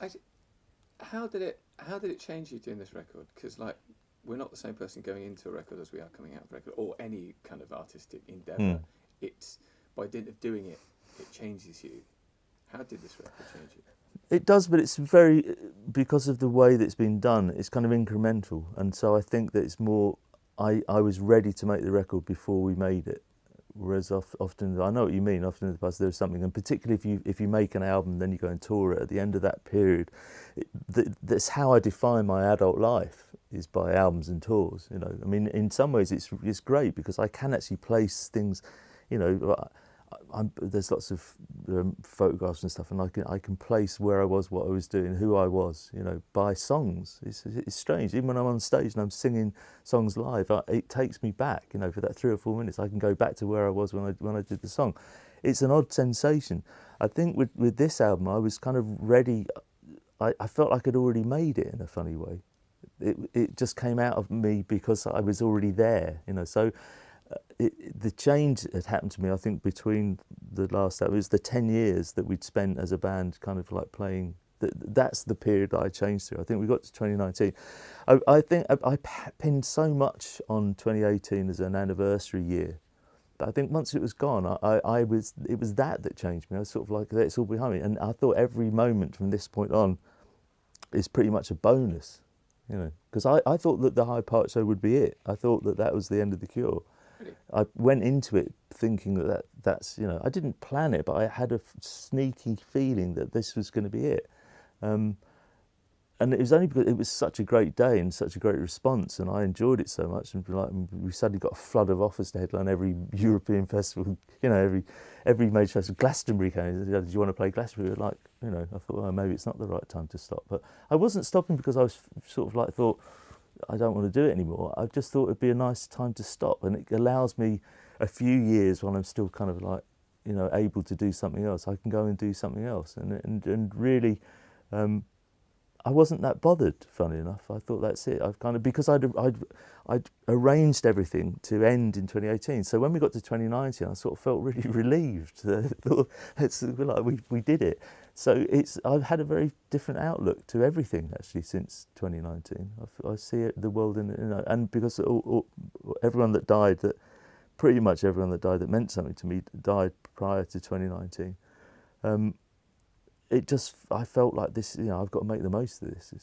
actually, how did it change you doing this record? Because like we're not the same person going into a record as we are coming out of a record, or any kind of artistic Hmm. endeavour. It's by dint of doing it, it changes you. How did this record change you? It does, but it's very, because of the way that it's been done, it's kind of incremental. And so I think that it's more, I was ready to make the record before we made it. Whereas often, I know what you mean, often in the past there's something, and particularly if you make an album, then you go and tour it at the end of that period. That's how I define my adult life, is by albums and tours. You know, I mean, in some ways it's great because I can actually place things, you know, there's lots of photographs and stuff, and I can place where I was, what I was doing, who I was, you know, by songs. It's strange. Even when I'm on stage and I'm singing songs live, it takes me back. You know, for that 3 or 4 minutes, I can go back to where I was when I did the song. It's an odd sensation. I think with this album, I was kind of ready. I felt like I'd already made it in a funny way. It just came out of me because I was already there. You know, so the change had happened to me, I think, between the last, that was the 10 years that we'd spent as a band kind of like playing. That's the period that I changed through. I think we got to 2019. I think I pinned so much on 2018 as an anniversary year. But I think once it was gone, it was that changed me. I was sort of like, it's all behind me. And I thought every moment from this point on is pretty much a bonus, you know, because I thought that the Hyde Park show would be it. I thought that was the end of the Cure. Really? I went into it thinking that's, you know, I didn't plan it, but I had a sneaky feeling that this was going to be it. And it was only because it was such a great day and such a great response, and I enjoyed it so much. And like, we suddenly got a flood of offers to headline every European festival, you know, every major festival. Glastonbury came. Do you want to play Glastonbury? Like, you know, I thought, well, maybe it's not the right time to stop. But I wasn't stopping because I was sort of like thought, I don't want to do it anymore. I just thought it'd be a nice time to stop, and it allows me a few years when I'm still kind of like, you know, able to do something else. I can go and do something else, and really, I wasn't that bothered. Funny enough, I thought that's it. I've kind of, because I'd arranged everything to end in 2018. So when we got to 2019, I sort of felt really relieved. Thought, it's like we did it. So I've had a very different outlook to everything actually since 2019. I see it, the world in, you know, and because everyone that died, pretty much everyone that died that meant something to me died prior to 2019. I felt like this, you know, I've got to make the most of this.